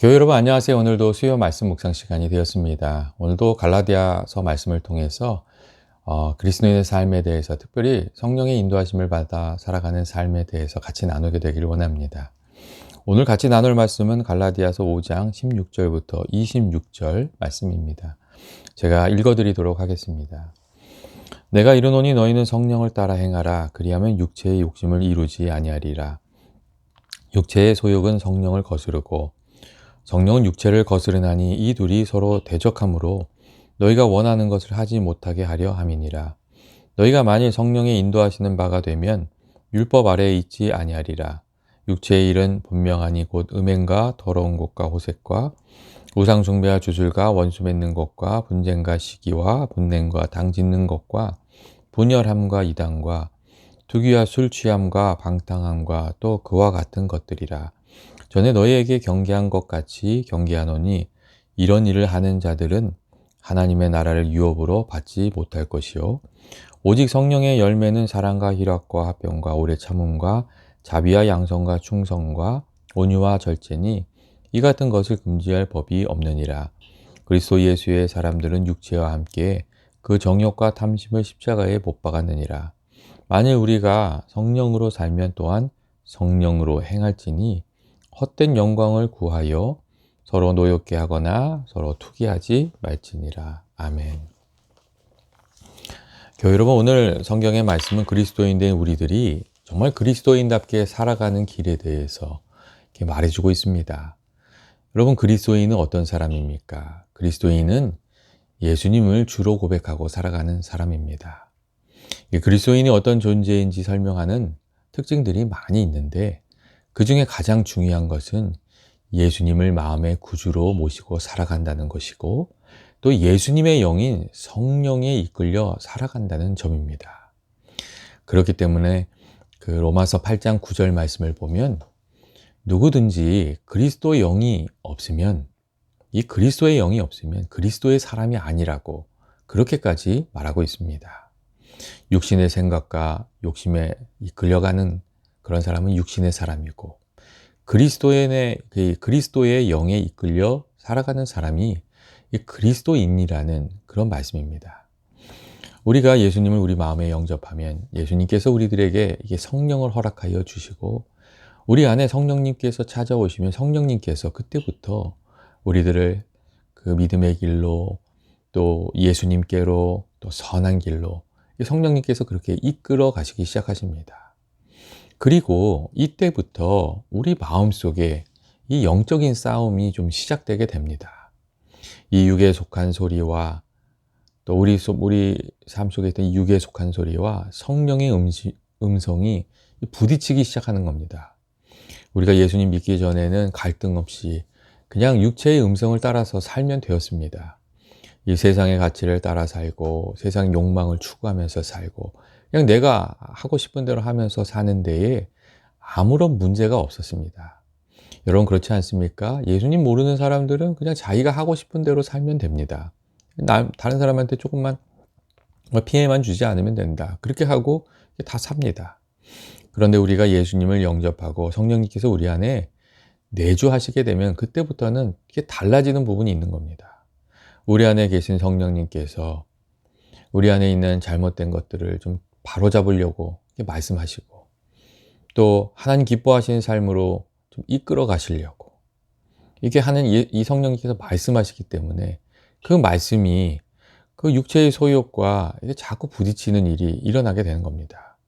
교회 여러분 안녕하세요. 오늘도 수요 말씀 묵상 시간이 되었습니다. 오늘도 갈라디아서 말씀을 통해서 그리스도인의 삶에 대해서 특별히 성령의 인도하심을 받아 살아가는 삶에 대해서 같이 나누게 되기를 원합니다. 오늘 같이 나눌 말씀은 갈라디아서 5장 16절부터 26절 말씀입니다. 제가 읽어드리도록 하겠습니다. 내가 이르노니 너희는 성령을 따라 행하라. 그리하면 육체의 욕심을 이루지 아니하리라. 육체의 소욕은 성령을 거스르고 성령은 육체를 거스르나니 이 둘이 서로 대적하므로 너희가 원하는 것을 하지 못하게 하려 함이니라. 너희가 만일 성령의 인도하시는 바가 되면 율법 아래에 있지 아니하리라. 육체의 일은 분명하니 곧 음행과 더러운 것과 호색과 우상 숭배와 주술과 원수 맺는 것과 분쟁과 시기와 분냄과 당 짓는 것과 분열함과 이단과 투기와 술 취함과 방탕함과 또 그와 같은 것들이라. 전에 너희에게 경계한 것 같이 경계하노니 이런 일을 하는 자들은 하나님의 나라를 유업으로 받지 못할 것이요 오직 성령의 열매는 사랑과 희락과 화평과 오래 참음과 자비와 양선과 충성과 온유와 절제니 이 같은 것을 금지할 법이 없느니라. 그리스도 예수의 사람들은 육체와 함께 그 정욕과 탐심을 십자가에 못 박았느니라. 만일 우리가 성령으로 살면 또한 성령으로 행할지니 헛된 영광을 구하여 서로 노엽게 하거나 서로 투기하지 말지니라. 아멘. 교회 여러분, 오늘 성경의 말씀은 그리스도인 된 우리들이 정말 그리스도인답게 살아가는 길에 대해서 이렇게 말해주고 있습니다. 여러분, 그리스도인은 어떤 사람입니까? 그리스도인은 예수님을 주로 고백하고 살아가는 사람입니다. 그리스도인이 어떤 존재인지 설명하는 특징들이 많이 있는데 그 중에 가장 중요한 것은 예수님을 마음의 구주로 모시고 살아간다는 것이고 또 예수님의 영인 성령에 이끌려 살아간다는 점입니다. 그렇기 때문에 그 로마서 8장 9절 말씀을 보면 누구든지 그리스도의 영이 없으면 이 그리스도의 영이 없으면 그리스도의 사람이 아니라고 그렇게까지 말하고 있습니다. 육신의 생각과 욕심에 이끌려가는 그런 사람은 육신의 사람이고 그리스도의 영에 이끌려 살아가는 사람이 그리스도인이라는 그런 말씀입니다. 우리가 예수님을 우리 마음에 영접하면 예수님께서 우리들에게 이게 성령을 허락하여 주시고 우리 안에 성령님께서 찾아오시면 성령님께서 그때부터 우리들을 그 믿음의 길로 또 예수님께로 또 선한 길로 성령님께서 그렇게 이끌어 가시기 시작하십니다. 그리고 이때부터 우리 마음속에 이 영적인 싸움이 좀 시작되게 됩니다. 이 육에 속한 소리와 또 우리 삶 속에 있던 이 육에 속한 소리와 성령의 음성이 부딪히기 시작하는 겁니다. 우리가 예수님 믿기 전에는 갈등 없이 그냥 육체의 음성을 따라서 살면 되었습니다. 이 세상의 가치를 따라 살고 세상 욕망을 추구하면서 살고 그냥 내가 하고 싶은 대로 하면서 사는 데에 아무런 문제가 없었습니다. 여러분 그렇지 않습니까? 예수님 모르는 사람들은 그냥 자기가 하고 싶은 대로 살면 됩니다. 다른 사람한테 조금만 피해만 주지 않으면 된다. 그렇게 하고 다 삽니다. 그런데 우리가 예수님을 영접하고 성령님께서 우리 안에 내주하시게 되면 그때부터는 이게 달라지는 부분이 있는 겁니다. 우리 안에 계신 성령님께서 우리 안에 있는 잘못된 것들을 좀 바로잡으려고 말씀하시고 또 하나님 기뻐하시는 삶으로 좀 이끌어 가시려고 이게 하는 이 성령님께서 말씀하시기 때문에 그 말씀이 그 육체의 소욕과 이게 자꾸 부딪히는 일이 일어나게 되는 겁니다.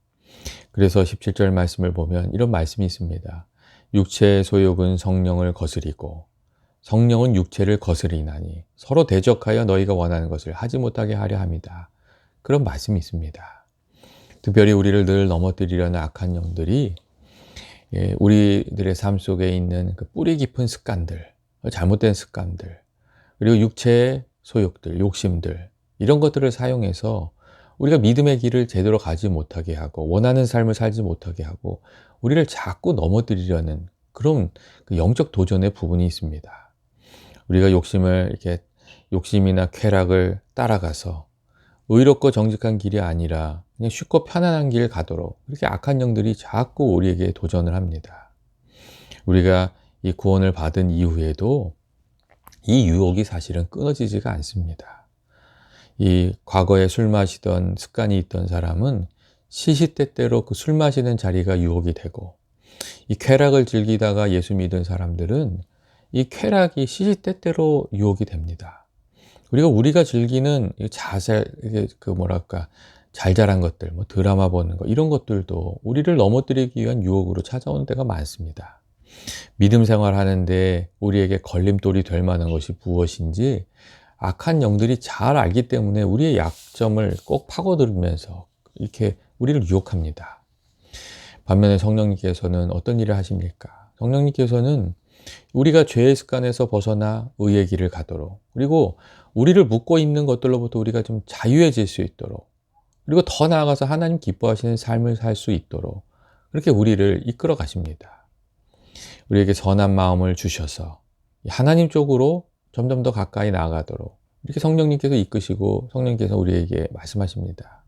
그래서 17절 말씀을 보면 이런 말씀이 있습니다. 육체의 소욕은 성령을 거스리고 성령은 육체를 거스리나니 서로 대적하여 너희가 원하는 것을 하지 못하게 하려 함이다. 그런 말씀이 있습니다. 특별히 우리를 늘 넘어뜨리려는 악한 영들이 우리들의 삶 속에 있는 그 뿌리 깊은 습관들, 잘못된 습관들, 그리고 육체의 소욕들, 욕심들 이런 것들을 사용해서 우리가 믿음의 길을 제대로 가지 못하게 하고 원하는 삶을 살지 못하게 하고 우리를 자꾸 넘어뜨리려는 그런 그 영적 도전의 부분이 있습니다. 우리가 욕심이나 쾌락을 따라가서 의롭고 정직한 길이 아니라 그냥 쉽고 편안한 길 가도록 그렇게 악한 영들이 자꾸 우리에게 도전을 합니다. 우리가 이 구원을 받은 이후에도 이 유혹이 사실은 끊어지지가 않습니다. 이 과거에 술 마시던 습관이 있던 사람은 시시때때로 그 술 마시는 자리가 유혹이 되고, 이 쾌락을 즐기다가 예수 믿은 사람들은 이 쾌락이 시시때때로 유혹이 됩니다. 그리고 우리가 즐기는 이 이게 그 뭐랄까, 잘잘한 것들, 뭐 드라마 보는 거, 이런 것들도 우리를 넘어뜨리기 위한 유혹으로 찾아오는 때가 많습니다. 믿음 생활하는데 우리에게 걸림돌이 될 만한 것이 무엇인지 악한 영들이 잘 알기 때문에 우리의 약점을 꼭 파고들면서 이렇게 우리를 유혹합니다. 반면에 성령님께서는 어떤 일을 하십니까? 성령님께서는 우리가 죄의 습관에서 벗어나 의의 길을 가도록, 그리고 우리를 묶고 있는 것들로부터 우리가 좀 자유해질 수 있도록, 그리고 더 나아가서 하나님 기뻐하시는 삶을 살 수 있도록 그렇게 우리를 이끌어 가십니다. 우리에게 선한 마음을 주셔서 하나님 쪽으로 점점 더 가까이 나아가도록 이렇게 성령님께서 이끄시고, 성령님께서 우리에게 말씀하십니다.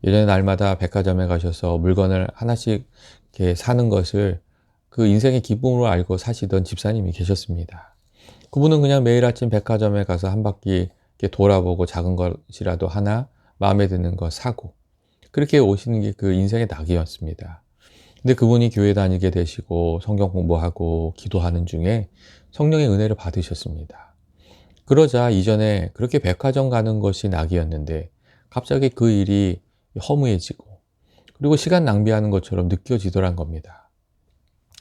예전에 날마다 백화점에 가셔서 물건을 하나씩 이렇게 사는 것을 그 인생의 기쁨으로 알고 사시던 집사님이 계셨습니다. 그분은 그냥 매일 아침 백화점에 가서 한 바퀴 이렇게 돌아보고 작은 것이라도 하나 마음에 드는 거 사고, 그렇게 오시는 게 그 인생의 낙이었습니다. 근데 그분이 교회 다니게 되시고 성경 공부하고 기도하는 중에 성령의 은혜를 받으셨습니다. 그러자 이전에 그렇게 백화점 가는 것이 낙이었는데 갑자기 그 일이 허무해지고, 그리고 시간 낭비하는 것처럼 느껴지더란 겁니다.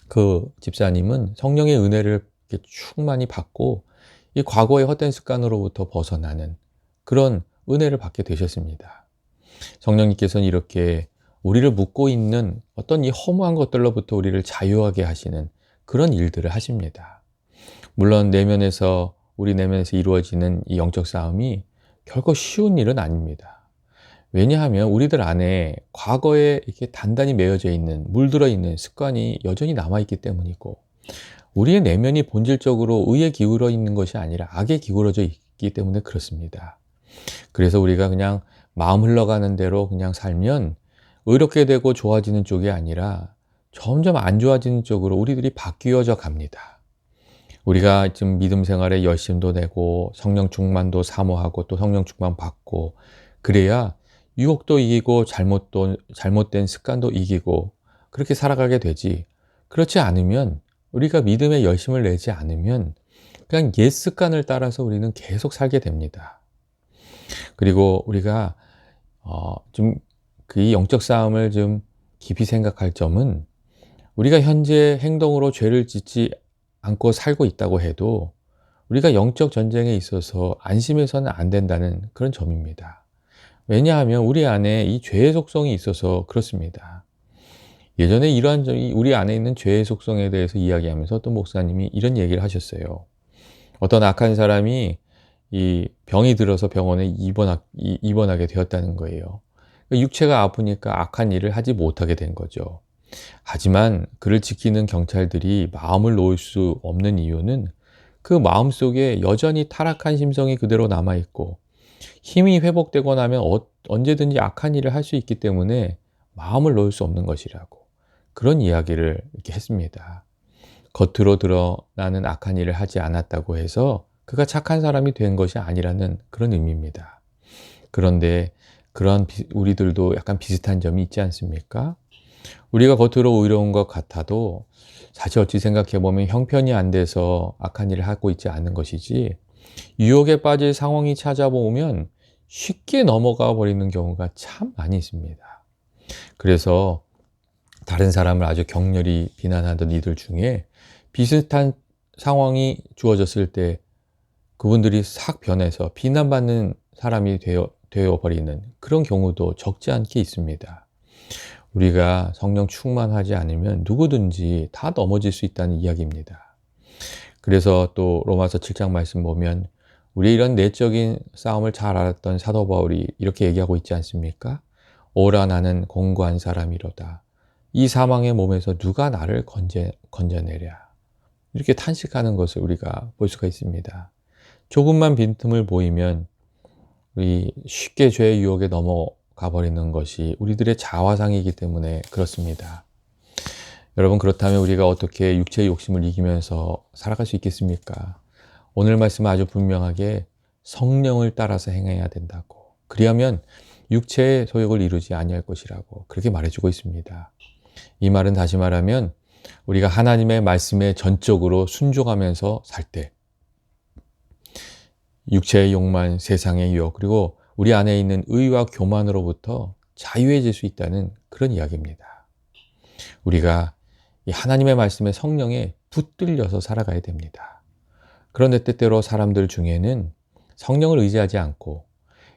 그 집사님은 성령의 은혜를 이렇게 충만히 받고 이 과거의 헛된 습관으로부터 벗어나는 그런 은혜를 받게 되셨습니다. 성령님께서는 이렇게 우리를 묶고 있는 어떤 이 허무한 것들로부터 우리를 자유하게 하시는 그런 일들을 하십니다. 물론 우리 내면에서 이루어지는 이 영적 싸움이 결코 쉬운 일은 아닙니다. 왜냐하면 우리들 안에 과거에 이렇게 단단히 매여져 있는, 물들어 있는 습관이 여전히 남아있기 때문이고, 우리의 내면이 본질적으로 의에 기울어 있는 것이 아니라 악에 기울어져 있기 때문에 그렇습니다. 그래서 우리가 그냥 마음 흘러가는 대로 그냥 살면 의롭게 되고 좋아지는 쪽이 아니라 점점 안 좋아지는 쪽으로 우리들이 바뀌어져 갑니다. 우리가 지금 믿음 생활에 열심도 내고 성령 충만도 사모하고 또 성령 충만 받고, 그래야 유혹도 이기고 잘못된 습관도 이기고 그렇게 살아가게 되지, 그렇지 않으면, 우리가 믿음에 열심을 내지 않으면 그냥 옛 습관을 따라서 우리는 계속 살게 됩니다. 그리고 우리가 좀 그 영적 싸움을 좀 깊이 생각할 점은, 우리가 현재 행동으로 죄를 짓지 않고 살고 있다고 해도 우리가 영적 전쟁에 있어서 안심해서는 안 된다는 그런 점입니다. 왜냐하면 우리 안에 이 죄의 속성이 있어서 그렇습니다. 예전에 이러한 점이 우리 안에 있는 죄의 속성에 대해서 이야기하면서 어떤 목사님이 이런 얘기를 하셨어요. 어떤 악한 사람이 이 병이 들어서 병원에 입원하게 되었다는 거예요. 육체가 아프니까 악한 일을 하지 못하게 된 거죠. 하지만 그를 지키는 경찰들이 마음을 놓을 수 없는 이유는 그 마음 속에 여전히 타락한 심성이 그대로 남아있고, 힘이 회복되고 나면 언제든지 악한 일을 할 수 있기 때문에 마음을 놓을 수 없는 것이라고, 그런 이야기를 이렇게 했습니다. 겉으로 드러나는 악한 일을 하지 않았다고 해서 그가 착한 사람이 된 것이 아니라는 그런 의미입니다. 그런데 우리들도 약간 비슷한 점이 있지 않습니까? 우리가 겉으로 의로운 것 같아도 사실 어찌 생각해보면 형편이 안 돼서 악한 일을 하고 있지 않은 것이지, 유혹에 빠질 상황이 찾아오면 쉽게 넘어가 버리는 경우가 참 많이 있습니다. 그래서 다른 사람을 아주 격렬히 비난하던 이들 중에 비슷한 상황이 주어졌을 때 그분들이 싹 변해서 비난받는 사람이 되어버리는 그런 경우도 적지 않게 있습니다. 우리가 성령 충만하지 않으면 누구든지 다 넘어질 수 있다는 이야기입니다. 그래서 또 로마서 7장 말씀 보면 우리 이런 내적인 싸움을 잘 알았던 사도 바울이 이렇게 얘기하고 있지 않습니까? 오라 나는 공고한 사람이로다. 이 사망의 몸에서 누가 나를 건져내랴. 이렇게 탄식하는 것을 우리가 볼 수가 있습니다. 조금만 빈틈을 보이면 우리 쉽게 죄의 유혹에 넘어가 버리는 것이 우리들의 자화상이기 때문에 그렇습니다. 여러분, 그렇다면 우리가 어떻게 육체의 욕심을 이기면서 살아갈 수 있겠습니까? 오늘 말씀은 아주 분명하게 성령을 따라서 행해야 된다고. 그리하면 육체의 소욕을 이루지 아니할 것이라고 그렇게 말해주고 있습니다. 이 말은 다시 말하면 우리가 하나님의 말씀에 전적으로 순종하면서 살 때 육체의 욕망, 세상의 유혹, 그리고 우리 안에 있는 의와 교만으로부터 자유해질 수 있다는 그런 이야기입니다. 우리가 이 하나님의 말씀에 성령에 붙들려서 살아가야 됩니다. 그런데 때때로 사람들 중에는 성령을 의지하지 않고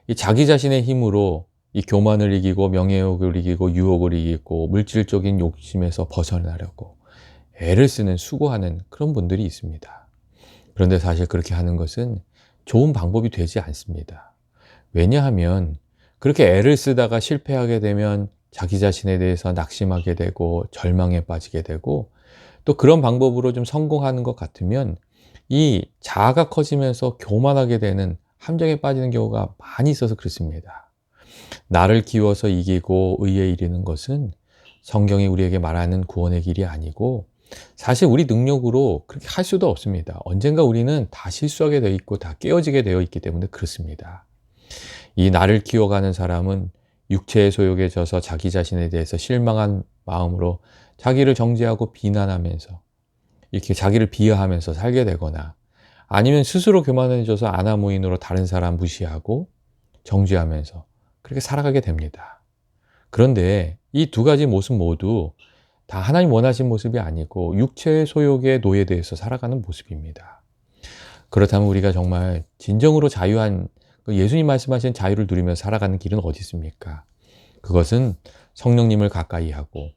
이 자기 자신의 힘으로 이 교만을 이기고 명예욕을 이기고 유혹을 이기고 물질적인 욕심에서 벗어나려고 애를 쓰는 수고하는 그런 분들이 있습니다. 그런데 사실 그렇게 하는 것은 좋은 방법이 되지 않습니다. 왜냐하면 그렇게 애를 쓰다가 실패하게 되면 자기 자신에 대해서 낙심하게 되고 절망에 빠지게 되고 또 그런 방법으로 좀 성공하는 것 같으면 이 자아가 커지면서 교만하게 되는 함정에 빠지는 경우가 많이 있어서 그렇습니다. 나를 키워서 이기고 의에 이르는 것은 성경이 우리에게 말하는 구원의 길이 아니고 사실 우리 능력으로 그렇게 할 수도 없습니다. 언젠가 우리는 다 실수하게 되어 있고 다 깨어지게 되어 있기 때문에 그렇습니다. 이 나를 키워가는 사람은 육체의 소욕에 져서 자기 자신에 대해서 실망한 마음으로 자기를 정죄하고 비난하면서 이렇게 자기를 비하하면서 살게 되거나 아니면 스스로 교만해져서 아나무인으로 다른 사람 무시하고 정죄하면서 그렇게 살아가게 됩니다. 그런데 이 두 가지 모습 모두 다 하나님 원하신 모습이 아니고 육체의 소욕의 노예돼서 살아가는 모습입니다. 그렇다면 우리가 정말 진정으로 자유한 예수님 말씀하신 자유를 누리며 살아가는 길은 어디 있습니까? 그것은 성령님을 가까이 하고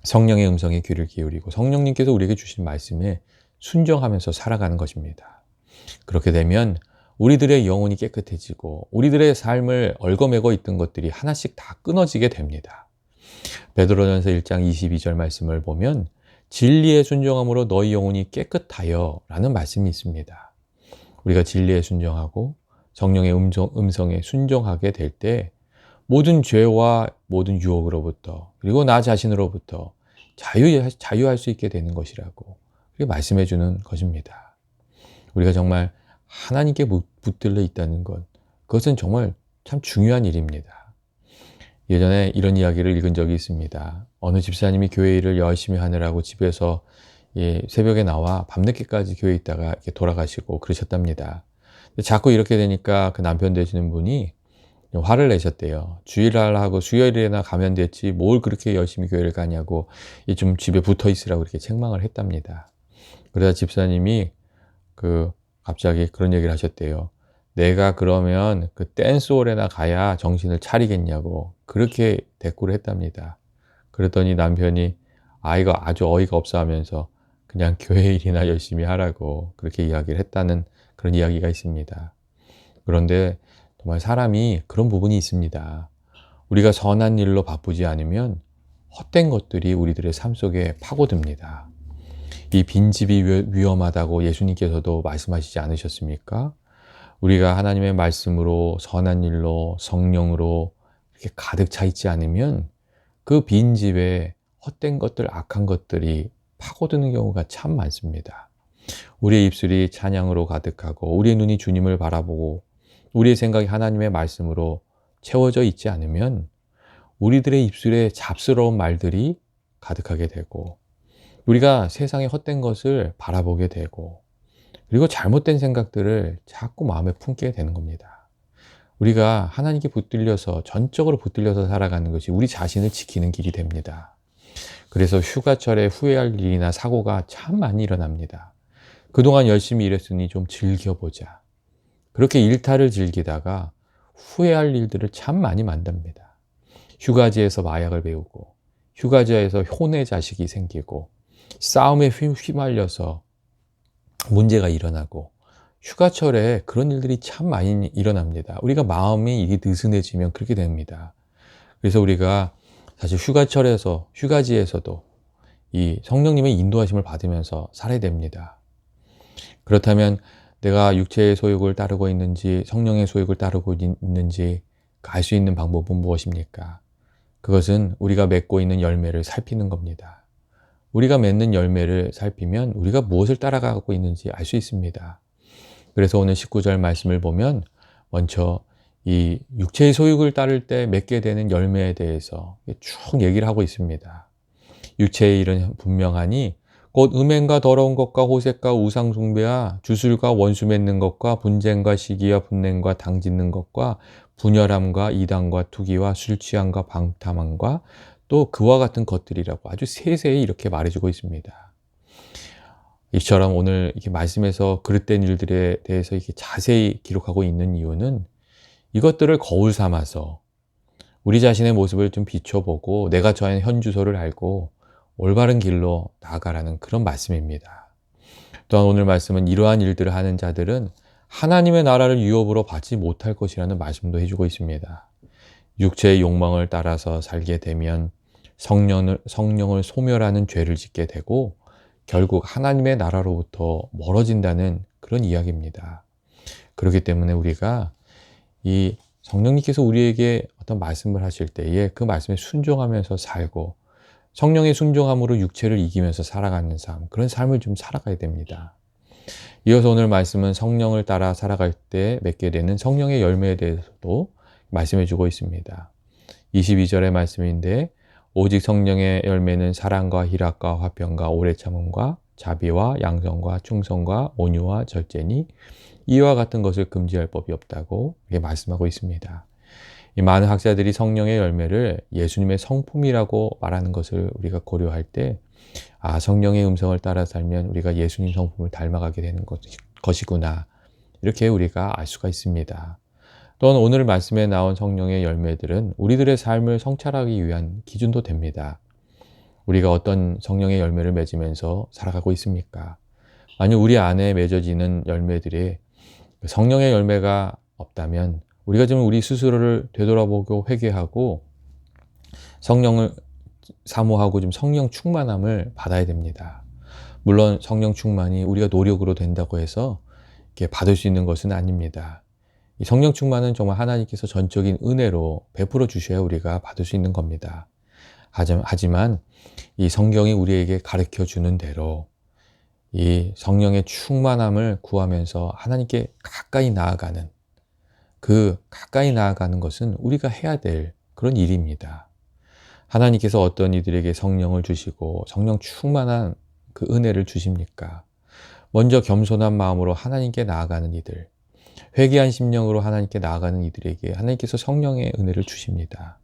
성령의 음성에 귀를 기울이고 성령님께서 우리에게 주신 말씀에 순종하면서 살아가는 것입니다. 그렇게 되면 우리들의 영혼이 깨끗해지고 우리들의 삶을 얽어매고 있던 것들이 하나씩 다 끊어지게 됩니다. 베드로전서 1장 22절 말씀을 보면 진리에 순종함으로 너희 영혼이 깨끗하여 라는 말씀이 있습니다. 우리가 진리에 순종하고 성령의 음성에 순종하게 될 때 모든 죄와 모든 유혹으로부터 그리고 나 자신으로부터 자유할 수 있게 되는 것이라고 그렇게 말씀해 주는 것입니다. 우리가 정말 하나님께 붙들려 있다는 것, 그것은 정말 참 중요한 일입니다. 예전에 이런 이야기를 읽은 적이 있습니다. 어느 집사님이 교회 일을 열심히 하느라고 집에서 새벽에 나와 밤늦게까지 교회에 있다가 이렇게 돌아가시고 그러셨답니다. 자꾸 이렇게 되니까 그 남편 되시는 분이 화를 내셨대요. 주일날하고 수요일에나 가면 됐지 뭘 그렇게 열심히 교회를 가냐고 좀 집에 붙어 있으라고 이렇게 책망을 했답니다. 그러다 집사님이 갑자기 그런 얘기를 하셨대요. 내가 그러면 그 댄스홀에나 가야 정신을 차리겠냐고 그렇게 대꾸를 했답니다. 그랬더니 남편이 이거 아주 어이가 없어 하면서 그냥 교회 일이나 열심히 하라고 그렇게 이야기를 했다는 그런 이야기가 있습니다. 그런데 정말 사람이 그런 부분이 있습니다. 우리가 선한 일로 바쁘지 않으면 헛된 것들이 우리들의 삶 속에 파고듭니다. 이 빈집이 위험하다고 예수님께서도 말씀하시지 않으셨습니까? 우리가 하나님의 말씀으로 선한 일로 성령으로 이렇게 가득 차 있지 않으면 그 빈집에 헛된 것들, 악한 것들이 파고드는 경우가 참 많습니다. 우리의 입술이 찬양으로 가득하고 우리의 눈이 주님을 바라보고 우리의 생각이 하나님의 말씀으로 채워져 있지 않으면 우리들의 입술에 잡스러운 말들이 가득하게 되고 우리가 세상의 헛된 것을 바라보게 되고 그리고 잘못된 생각들을 자꾸 마음에 품게 되는 겁니다. 우리가 하나님께 붙들려서 전적으로 붙들려서 살아가는 것이 우리 자신을 지키는 길이 됩니다. 그래서 휴가철에 후회할 일이나 사고가 참 많이 일어납니다. 그동안 열심히 일했으니 좀 즐겨보자. 그렇게 일탈을 즐기다가 후회할 일들을 참 많이 만듭니다. 휴가지에서 마약을 배우고 휴가지에서 혼의 자식이 생기고 싸움에 휘말려서 문제가 일어나고 휴가철에 그런 일들이 참 많이 일어납니다. 우리가 마음이 이게 느슨해지면 그렇게 됩니다. 그래서 우리가 사실 휴가지에서도 이 성령님의 인도하심을 받으면서 살아야 됩니다. 그렇다면 내가 육체의 소욕을 따르고 있는지 성령의 소욕을 따르고 있는지 알 수 있는 방법은 무엇입니까? 그것은 우리가 맺고 있는 열매를 살피는 겁니다. 우리가 맺는 열매를 살피면 우리가 무엇을 따라가고 있는지 알 수 있습니다. 그래서 오늘 19절 말씀을 보면 먼저 이 육체의 소욕을 따를 때 맺게 되는 열매에 대해서 쭉 얘기를 하고 있습니다. 육체의 일은 분명하니 곧 음행과 더러운 것과 호색과 우상 숭배와 주술과 원수 맺는 것과 분쟁과 시기와 분냄과 당짓는 것과 분열함과 이단과 투기와 술 취함과 방탕함과 또 그와 같은 것들이라고 아주 세세히 이렇게 말해주고 있습니다. 이처럼 오늘 이렇게 말씀에서 그릇된 일들에 대해서 이렇게 자세히 기록하고 있는 이유는 이것들을 거울 삼아서 우리 자신의 모습을 좀 비춰보고 내가 처한 현 주소를 알고 올바른 길로 나아가라는 그런 말씀입니다. 또한 오늘 말씀은 이러한 일들을 하는 자들은 하나님의 나라를 유업으로 받지 못할 것이라는 말씀도 해주고 있습니다. 육체의 욕망을 따라서 살게 되면 성령을 소멸하는 죄를 짓게 되고 결국 하나님의 나라로부터 멀어진다는 그런 이야기입니다. 그렇기 때문에 우리가 이 성령님께서 우리에게 어떤 말씀을 하실 때에 그 말씀에 순종하면서 살고 성령의 순종함으로 육체를 이기면서 살아가는 삶, 그런 삶을 좀 살아가야 됩니다. 이어서 오늘 말씀은 성령을 따라 살아갈 때 맺게 되는 성령의 열매에 대해서도 말씀해 주고 있습니다. 22절의 말씀인데 오직 성령의 열매는 사랑과 희락과 화평과 오래 참음과 자비와 양성과 충성과 온유와 절제니 이와 같은 것을 금지할 법이 없다고 이렇게 말씀하고 있습니다. 이 많은 학자들이 성령의 열매를 예수님의 성품이라고 말하는 것을 우리가 고려할 때 성령의 음성을 따라 살면 우리가 예수님 성품을 닮아가게 되는 것이구나, 이렇게 우리가 알 수가 있습니다. 또한 오늘 말씀에 나온 성령의 열매들은 우리들의 삶을 성찰하기 위한 기준도 됩니다. 우리가 어떤 성령의 열매를 맺으면서 살아가고 있습니까? 만약 우리 안에 맺어지는 열매들이 성령의 열매가 없다면 우리가 좀 우리 스스로를 되돌아보고 회개하고 성령을 사모하고 좀 성령 충만함을 받아야 됩니다. 물론 성령 충만이 우리가 노력으로 된다고 해서 이렇게 받을 수 있는 것은 아닙니다. 이 성령 충만은 정말 하나님께서 전적인 은혜로 베풀어 주셔야 우리가 받을 수 있는 겁니다. 하지만 이 성경이 우리에게 가르쳐 주는 대로 이 성령의 충만함을 구하면서 하나님께 가까이 나아가는 것은 우리가 해야 될 그런 일입니다. 하나님께서 어떤 이들에게 성령을 주시고 성령 충만한 그 은혜를 주십니까? 먼저 겸손한 마음으로 하나님께 나아가는 이들, 회개한 심령으로 하나님께 나아가는 이들에게 하나님께서 성령의 은혜를 주십니다.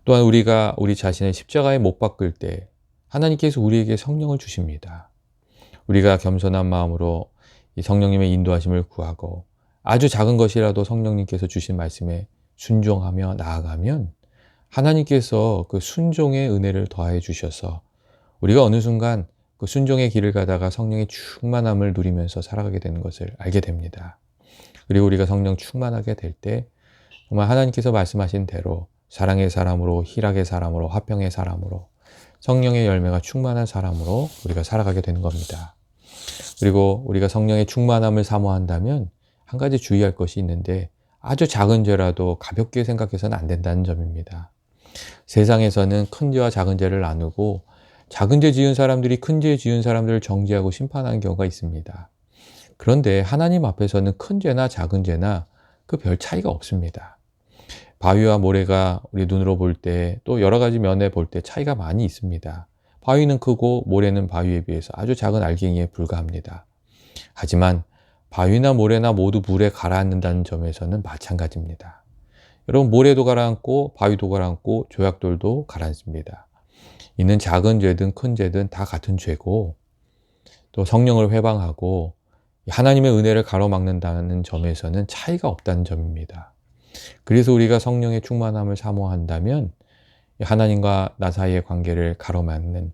또한 우리가 우리 자신의 십자가에 못 박을 때 하나님께서 우리에게 성령을 주십니다. 우리가 겸손한 마음으로 이 성령님의 인도하심을 구하고 아주 작은 것이라도 성령님께서 주신 말씀에 순종하며 나아가면 하나님께서 그 순종의 은혜를 더하여 주셔서 우리가 어느 순간 그 순종의 길을 가다가 성령의 충만함을 누리면서 살아가게 되는 것을 알게 됩니다. 그리고 우리가 성령 충만하게 될 때 정말 하나님께서 말씀하신 대로 사랑의 사람으로, 희락의 사람으로, 화평의 사람으로, 성령의 열매가 충만한 사람으로 우리가 살아가게 되는 겁니다. 그리고 우리가 성령의 충만함을 사모한다면 한 가지 주의할 것이 있는데 아주 작은 죄라도 가볍게 생각해서는 안 된다는 점입니다. 세상에서는 큰 죄와 작은 죄를 나누고 작은 죄 지은 사람들이 큰 죄 지은 사람들을 정죄하고 심판하는 경우가 있습니다. 그런데 하나님 앞에서는 큰 죄나 작은 죄나 그 별 차이가 없습니다. 바위와 모래가 우리 눈으로 볼 때 또 여러 가지 면에 볼 때 차이가 많이 있습니다. 바위는 크고 모래는 바위에 비해서 아주 작은 알갱이에 불과합니다. 하지만 바위나 모래나 모두 물에 가라앉는다는 점에서는 마찬가지입니다. 여러분, 모래도 가라앉고 바위도 가라앉고 조약돌도 가라앉습니다. 이는 작은 죄든 큰 죄든 다 같은 죄고 또 성령을 회방하고 하나님의 은혜를 가로막는다는 점에서는 차이가 없다는 점입니다. 그래서 우리가 성령의 충만함을 사모한다면 하나님과 나 사이의 관계를 가로막는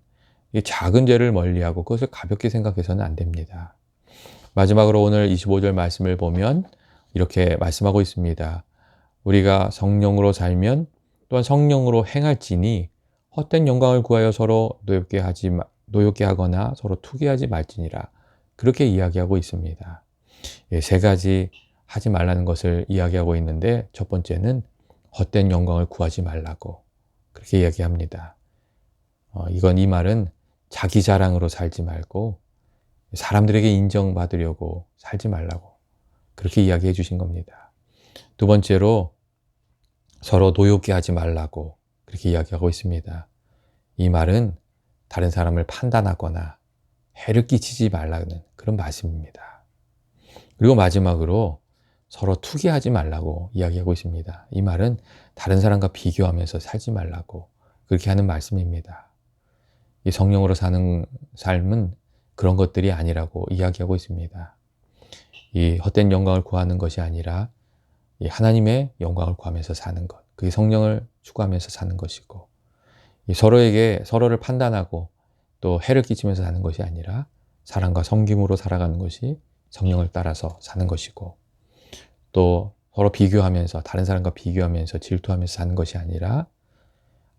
이 작은 죄를 멀리하고 그것을 가볍게 생각해서는 안 됩니다. 마지막으로 오늘 25절 말씀을 보면 이렇게 말씀하고 있습니다. 우리가 성령으로 살면 또한 성령으로 행할지니 헛된 영광을 구하여 서로 노엽게 하거나 서로 투기하지 말지니라. 그렇게 이야기하고 있습니다. 세 가지 하지 말라는 것을 이야기하고 있는데 첫 번째는 헛된 영광을 구하지 말라고 그렇게 이야기합니다. 이 말은 자기 자랑으로 살지 말고 사람들에게 인정받으려고 살지 말라고 그렇게 이야기해 주신 겁니다. 두 번째로 서로 노엽게 하지 말라고 그렇게 이야기하고 있습니다. 이 말은 다른 사람을 판단하거나 해를 끼치지 말라는 그런 말씀입니다. 그리고 마지막으로 서로 투기하지 말라고 이야기하고 있습니다. 이 말은 다른 사람과 비교하면서 살지 말라고 그렇게 하는 말씀입니다. 이 성령으로 사는 삶은 그런 것들이 아니라고 이야기하고 있습니다. 이 헛된 영광을 구하는 것이 아니라 이 하나님의 영광을 구하면서 사는 것, 그게 성령을 추구하면서 사는 것이고, 이 서로를 판단하고 또 해를 끼치면서 사는 것이 아니라 사랑과 섬김으로 살아가는 것이 성령을 따라서 사는 것이고, 또 서로 비교하면서 다른 사람과 비교하면서 질투하면서 사는 것이 아니라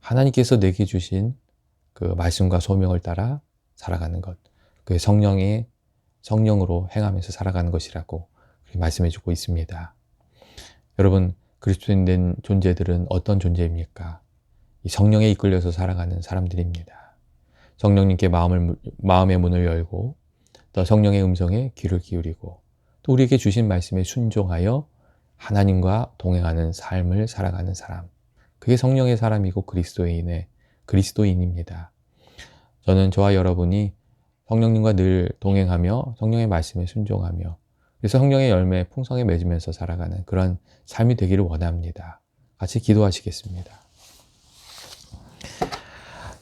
하나님께서 내게 주신 그 말씀과 소명을 따라 살아가는 것, 그게 성령으로 행하면서 살아가는 것이라고 말씀해주고 있습니다. 여러분, 그리스도인 된 존재들은 어떤 존재입니까? 이 성령에 이끌려서 살아가는 사람들입니다. 성령님께 마음의 문을 열고 또 성령의 음성에 귀를 기울이고 또 우리에게 주신 말씀에 순종하여 하나님과 동행하는 삶을 살아가는 사람. 그게 성령의 사람이고 그리스도인입니다. 저는 저와 여러분이 성령님과 늘 동행하며 성령의 말씀에 순종하며 그래서 성령의 열매 풍성히 맺으면서 살아가는 그런 삶이 되기를 원합니다. 같이 기도하시겠습니다.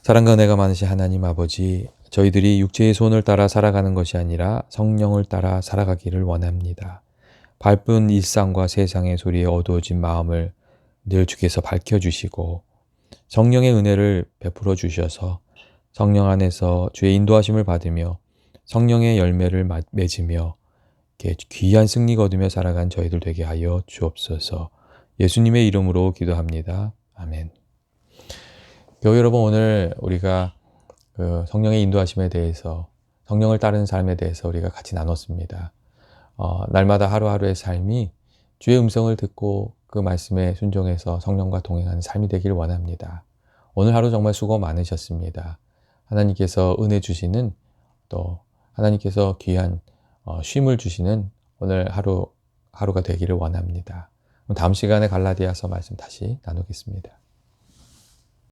사랑과 은혜가 많으신 하나님 아버지, 저희들이 육체의 손을 따라 살아가는 것이 아니라 성령을 따라 살아가기를 원합니다. 바쁜 일상과 세상의 소리에 어두워진 마음을 늘 주께서 밝혀주시고 성령의 은혜를 베풀어 주셔서 성령 안에서 주의 인도하심을 받으며 성령의 열매를 맺으며 귀한 승리 거두며 살아간 저희들 되게 하여 주옵소서. 예수님의 이름으로 기도합니다. 아멘. 교회 여러분, 오늘 우리가 그 성령의 인도하심에 대해서, 성령을 따르는 삶에 대해서 우리가 같이 나눴습니다. 날마다 하루하루의 삶이 주의 음성을 듣고 그 말씀에 순종해서 성령과 동행하는 삶이 되기를 원합니다. 오늘 하루 정말 수고 많으셨습니다. 하나님께서 은혜 주시는, 또 하나님께서 귀한 쉼을 주시는 오늘 하루가 되기를 원합니다. 다음 시간에 갈라디아서 말씀 다시 나누겠습니다.